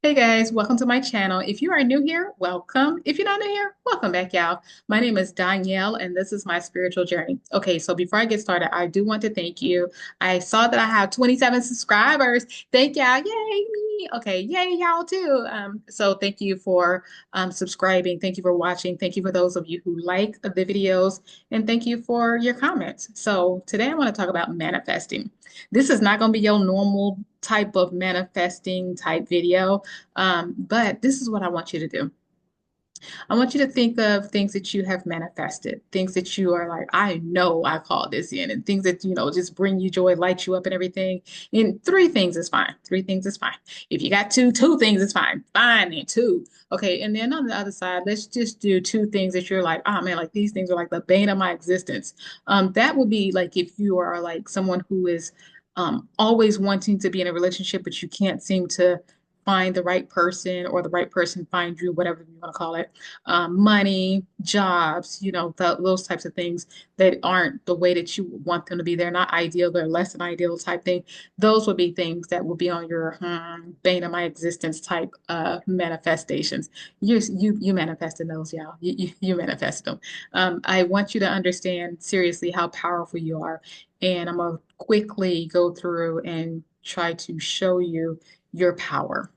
Hey guys, welcome to my channel. If you are new here, welcome. If you're not new here, welcome back, y'all. My name is Danielle, and this is my spiritual journey. Okay, so before I get started, I do want to thank you. I saw that I have 27 subscribers. Thank y'all. Yay, me. Okay, yay, y'all too. So thank you for subscribing. Thank you for watching. Thank you for those of you who like the videos, and thank you for your comments. So today I want to talk about manifesting. This is not going to be your normal type of manifesting type video. But this is what I want you to do. I want you to think of things that you have manifested, things that you are like, I know I called this in, and things that, just bring you joy, light you up, and everything. And three things is fine. Three things is fine. If you got two things is fine. Fine, and two. Okay. And then on the other side, let's just do two things that you're like, oh man, like these things are like the bane of my existence. That would be like if you are like someone who is always wanting to be in a relationship, but you can't seem to find the right person or the right person find you, whatever you want to call it. Money, jobs, those types of things that aren't the way that you want them to be. They're not ideal, they're less than ideal type thing. Those would be things that will be on your bane of my existence type manifestations. You manifested those, y'all. You manifested them. I want you to understand seriously how powerful you are. And I'm going to quickly go through and try to show you your power.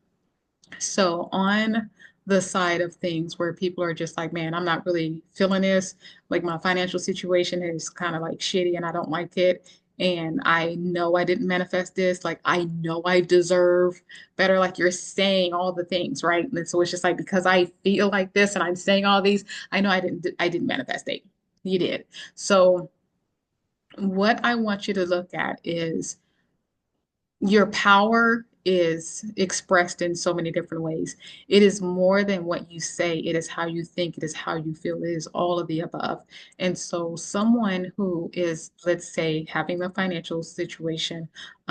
So on the side of things where people are just like, man, I'm not really feeling this. Like my financial situation is kind of like shitty and I don't like it. And I know I didn't manifest this. Like I know I deserve better. Like you're saying all the things, right? And so it's just like because I feel like this and I'm saying all these, I know I didn't manifest it. You did. So what I want you to look at is your power is expressed in so many different ways. It is more than what you say, it is how you think, it is how you feel, it is all of the above. And so, someone who is, let's say, having a financial situation,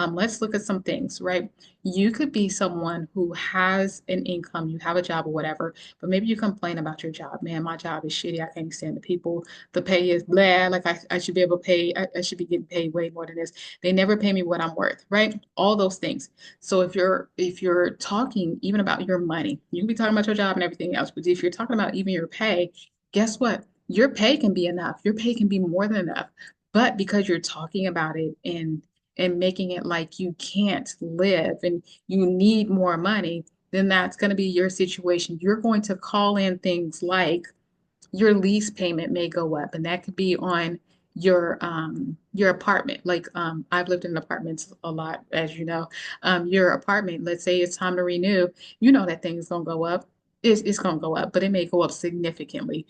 let's look at some things, right? You could be someone who has an income, you have a job or whatever, but maybe you complain about your job. Man, my job is shitty. I can't stand the people. The pay is blah. Like I should be able to pay, I should be getting paid way more than this. They never pay me what I'm worth, right? All those things. So if you're talking even about your money, you can be talking about your job and everything else, but if you're talking about even your pay, guess what? Your pay can be enough. Your pay can be more than enough. But because you're talking about it and making it like you can't live and you need more money, then that's going to be your situation. You're going to call in things like your lease payment may go up, and that could be on your apartment. Like I've lived in apartments a lot, as you know. Your apartment, let's say it's time to renew, you know that thing is gonna go up. It's going to go up, but it may go up significantly.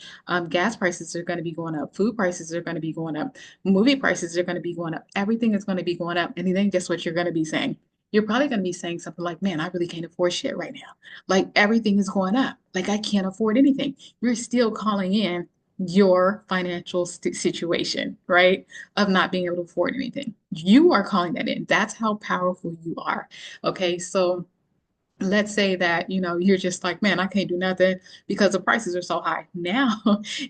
Gas prices are going to be going up. Food prices are going to be going up. Movie prices are going to be going up. Everything is going to be going up. And then guess what you're going to be saying? You're probably going to be saying something like, man, I really can't afford shit right now. Like everything is going up. Like I can't afford anything. You're still calling in your financial situation, right? Of not being able to afford anything. You are calling that in. That's how powerful you are. Okay. So let's say that you're just like, man, I can't do nothing because the prices are so high. Now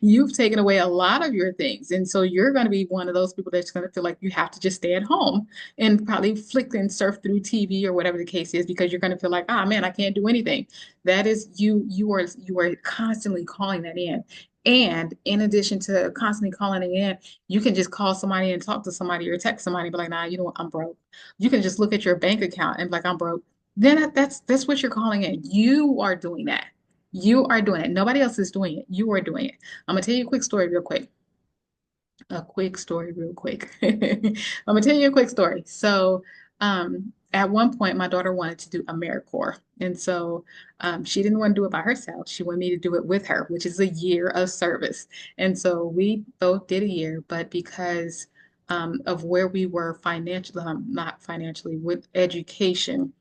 you've taken away a lot of your things, and so you're going to be one of those people that's going to feel like you have to just stay at home and probably flick and surf through TV or whatever the case is, because you're going to feel like, ah, man, I can't do anything. That is you are constantly calling that in. And in addition to constantly calling it in, you can just call somebody and talk to somebody or text somebody and be like, nah, you know what, I'm broke. You can just look at your bank account and be like, I'm broke. Then that's what you're calling it. You are doing that. You are doing it. Nobody else is doing it. You are doing it. I'm gonna tell you a quick story real quick. A quick story real quick. I'm gonna tell you a quick story. So at one point my daughter wanted to do AmeriCorps. And so she didn't want to do it by herself. She wanted me to do it with her, which is a year of service. And so we both did a year, but because of where we were financially, not financially, with education,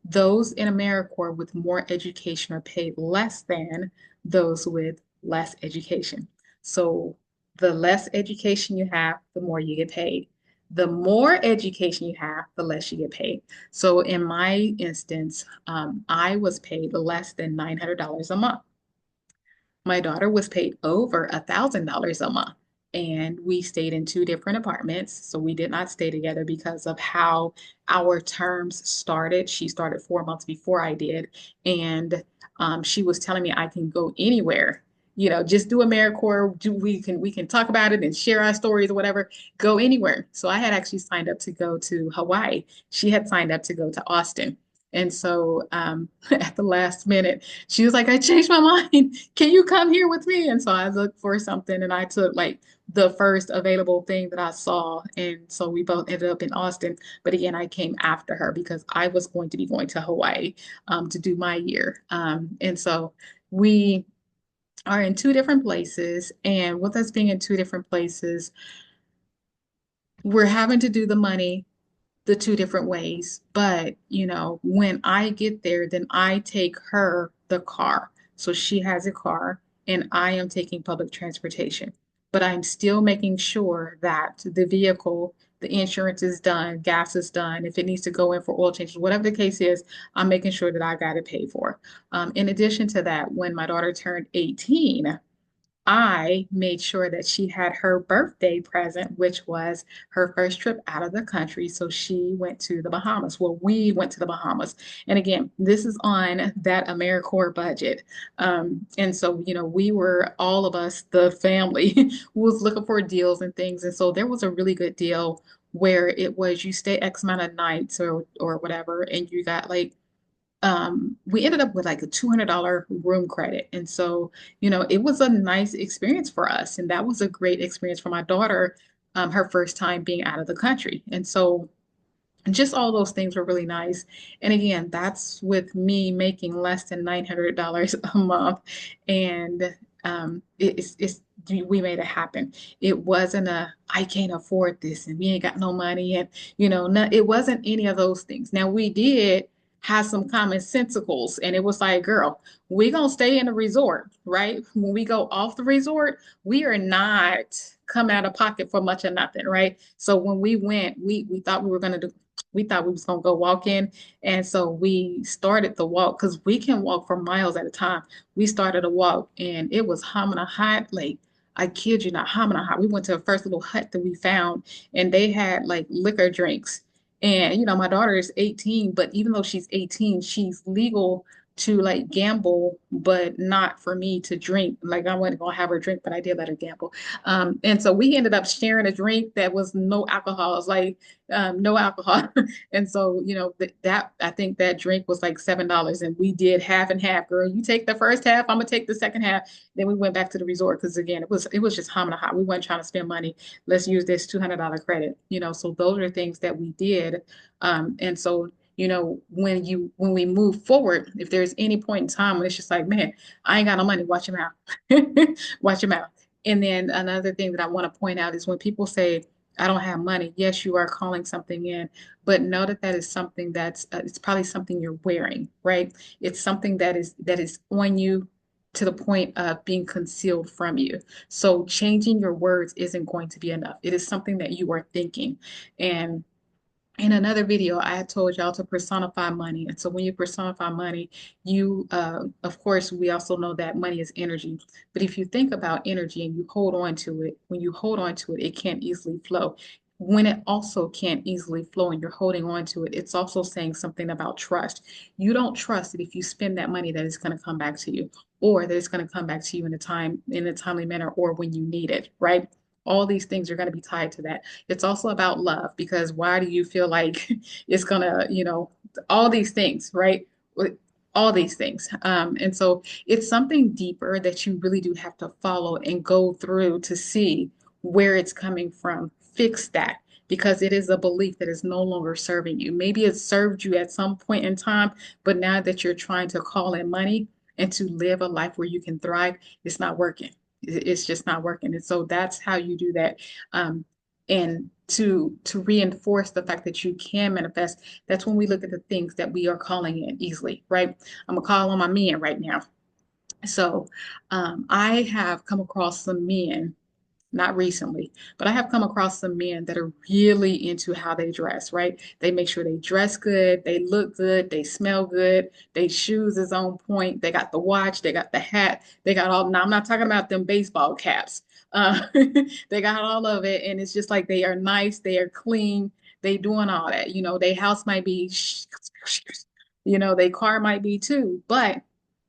those in AmeriCorps with more education are paid less than those with less education. So the less education you have, the more you get paid. The more education you have, the less you get paid. So in my instance, I was paid less than $900 a month. My daughter was paid over $1,000 a month. and we stayed in two different apartments. So we did not stay together because of how our terms started. She started 4 months before I did, and she was telling me I can go anywhere. Just do AmeriCorps. We can talk about it and share our stories or whatever. Go anywhere. So I had actually signed up to go to Hawaii. She had signed up to go to Austin. And so at the last minute, she was like, I changed my mind. Can you come here with me? And so I looked for something and I took like the first available thing that I saw. And so we both ended up in Austin. But again, I came after her because I was going to be going to Hawaii to do my year. And so we are in two different places. And with us being in two different places, we're having to do the money the two different ways. But, when I get there, then I take her the car. So she has a car and I am taking public transportation. But I'm still making sure that the vehicle, the insurance is done, gas is done. If it needs to go in for oil changes, whatever the case is, I'm making sure that I got it paid for. In addition to that, when my daughter turned 18, I made sure that she had her birthday present, which was her first trip out of the country. So she went to the Bahamas. Well, we went to the Bahamas. And again, this is on that AmeriCorps budget. And so, we were all of us, the family, was looking for deals and things. And so there was a really good deal where it was you stay X amount of nights or whatever, and you got like we ended up with like a $200 room credit. And so, it was a nice experience for us. And that was a great experience for my daughter, her first time being out of the country. And so, just all those things were really nice. And again, that's with me making less than $900 a month. And we made it happen. It wasn't I can't afford this and we ain't got no money. And, no, it wasn't any of those things. Now, we did have some commonsensicals, and it was like, girl, we gonna stay in the resort, right? When we go off the resort, we are not coming out of pocket for much of nothing, right? So when we went, we thought we thought we was gonna go walk in, and so we started the walk because we can walk for miles at a time. We started a walk, and it was humming hot, like I kid you not, humming hot. We went to the first little hut that we found, and they had like liquor drinks. And my daughter is 18, but even though she's 18, she's legal to like gamble, but not for me to drink. Like I wasn't gonna have her drink, but I did let her gamble. And so we ended up sharing a drink that was no alcohol. It's like no alcohol. And so, that I think that drink was like $7. And we did half and half. Girl, you take the first half, I'm gonna take the second half. Then we went back to the resort because again, it was just humming hot. We weren't trying to spend money. Let's use this $200 credit. So those are things that we did. And so when we move forward, if there's any point in time when it's just like, man, I ain't got no money, watch your mouth. Watch your mouth. And then another thing that I want to point out is when people say, I don't have money, yes, you are calling something in, but know that that is something it's probably something you're wearing, right? It's something that is on you to the point of being concealed from you. So changing your words isn't going to be enough. It is something that you are thinking. And in another video, I had told y'all to personify money. And so when you personify money, of course, we also know that money is energy. But if you think about energy and you hold on to it, when you hold on to it, it can't easily flow. When it also can't easily flow and you're holding on to it, it's also saying something about trust. You don't trust that if you spend that money that it's going to come back to you or that it's going to come back to you in a timely manner or when you need it, right? All these things are going to be tied to that. It's also about love because why do you feel like it's gonna, all these things, right? All these things. And so it's something deeper that you really do have to follow and go through to see where it's coming from. Fix that because it is a belief that is no longer serving you. Maybe it served you at some point in time, but now that you're trying to call in money and to live a life where you can thrive, it's not working. It's just not working. And so that's how you do that. And to reinforce the fact that you can manifest, that's when we look at the things that we are calling in easily, right? I'm gonna call on my men right now. So I have come across some men not recently, but I have come across some men that are really into how they dress, right? They make sure they dress good, they look good, they smell good, their shoes is on point, they got the watch, they got the hat, they got all, now I'm not talking about them baseball caps. Uh, they got all of it, and it's just like they are nice, they are clean, they doing all that. You know, their house might be, their car might be too, but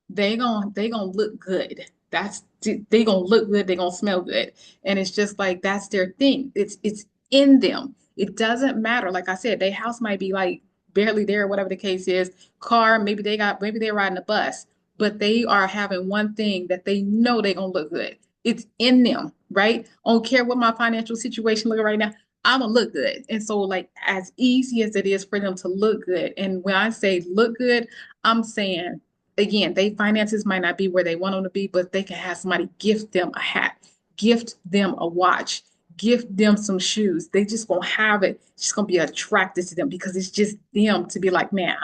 they gonna look good. They gonna look good. They gonna smell good, and it's just like that's their thing. It's in them. It doesn't matter. Like I said, their house might be like barely there, whatever the case is. Car, maybe they're riding a bus, but they are having one thing that they know they gonna look good. It's in them, right? I don't care what my financial situation look right now. I'm gonna look good, and so like as easy as it is for them to look good, and when I say look good, I'm saying again, they finances might not be where they want them to be, but they can have somebody gift them a hat, gift them a watch, gift them some shoes. They just gonna have it. It's just gonna be attracted to them because it's just them to be like, man,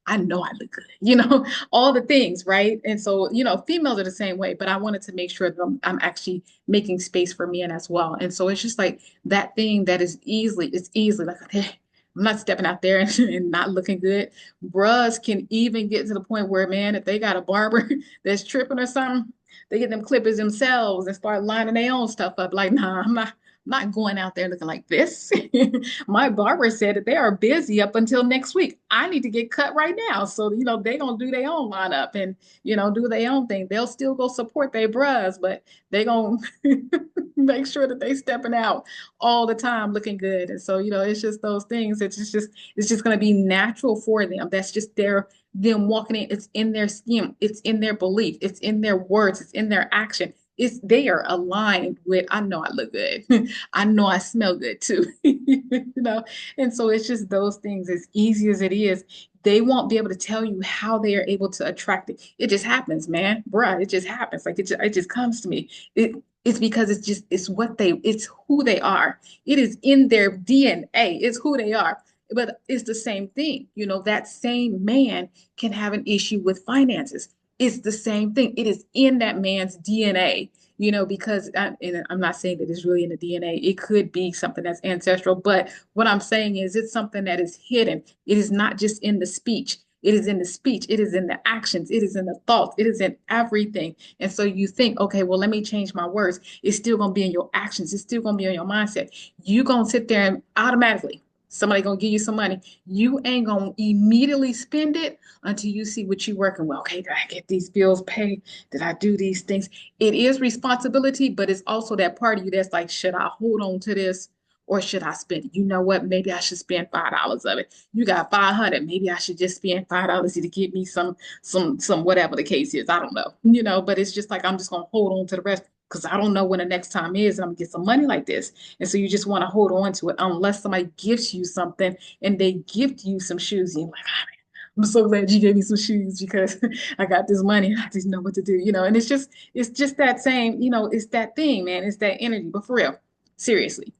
I know I look good, all the things, right? And so, females are the same way, but I wanted to make sure that I'm actually making space for men as well. And so it's just like that thing that it's easily like, okay, I'm not stepping out there and not looking good. Bras can even get to the point where, man, if they got a barber that's tripping or something, they get them clippers themselves and start lining their own stuff up. Like, nah, I'm not going out there looking like this. My barber said that they are busy up until next week. I need to get cut right now. So, they gonna do their own lineup and, do their own thing. They'll still go support their bras, but they gonna make sure that they stepping out all the time looking good. And so, it's just those things. It's just going to be natural for them. That's just them walking in. It's in their skin. It's in their belief. It's in their words. It's in their action. It's they are aligned with, I know I look good. I know I smell good too. And so it's just those things, as easy as it is, they won't be able to tell you how they are able to attract it. It just happens, man. Bruh, it just happens. Like it just comes to me. It's because it's who they are. It is in their DNA. It's who they are. But it's the same thing. That same man can have an issue with finances. It's the same thing. It is in that man's DNA, because and I'm not saying that it's really in the DNA. It could be something that's ancestral, but what I'm saying is it's something that is hidden. It is not just in the speech. It is in the speech. It is in the actions. It is in the thoughts. It is in everything. And so you think, okay, well, let me change my words. It's still going to be in your actions. It's still going to be in your mindset. You going to sit there and automatically, somebody going to give you some money. You ain't going to immediately spend it until you see what you're working with. Okay, did I get these bills paid? Did I do these things? It is responsibility, but it's also that part of you that's like, should I hold on to this? Or should I spend it? You know what? Maybe I should spend $5 of it. You got 500. Maybe I should just spend $5 to get me some whatever the case is. I don't know. But it's just like I'm just gonna hold on to the rest because I don't know when the next time is, and I'm gonna get some money like this. And so you just want to hold on to it unless somebody gives you something and they gift you some shoes. And you're like, ah, I'm so glad you gave me some shoes because I got this money and I just know what to do. And it's just that same, it's that thing, man. It's that energy. But for real, seriously,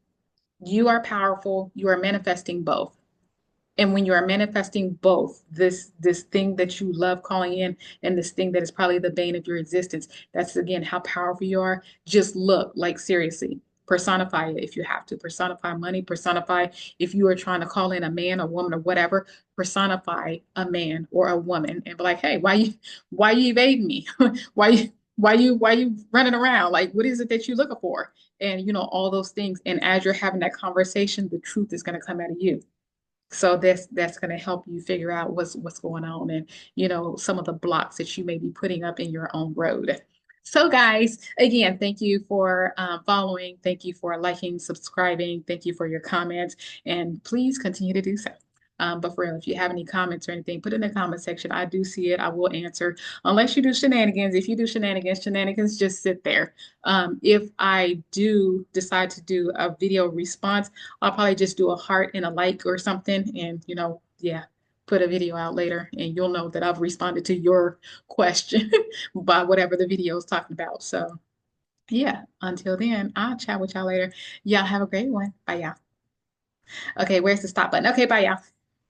you are powerful. You are manifesting both. And when you are manifesting both, this thing that you love calling in and this thing that is probably the bane of your existence, that's again how powerful you are. Just look, like seriously, personify it if you have to. Personify money, personify if you are trying to call in a man, a woman, or whatever, personify a man or a woman and be like, hey, why you evading me? why you running around? Like, what is it that you're looking for? And all those things. And as you're having that conversation, the truth is going to come out of you. So that's going to help you figure out what's going on and some of the blocks that you may be putting up in your own road. So guys, again, thank you for following. Thank you for liking, subscribing. Thank you for your comments, and please continue to do so. But for real, if you have any comments or anything, put it in the comment section. I do see it. I will answer. Unless you do shenanigans. If you do shenanigans just sit there. If I do decide to do a video response, I'll probably just do a heart and a like or something, and yeah, put a video out later, and you'll know that I've responded to your question by whatever the video is talking about. So yeah, until then, I'll chat with y'all later. Y'all have a great one. Bye, y'all. Okay, where's the stop button? Okay, bye, y'all.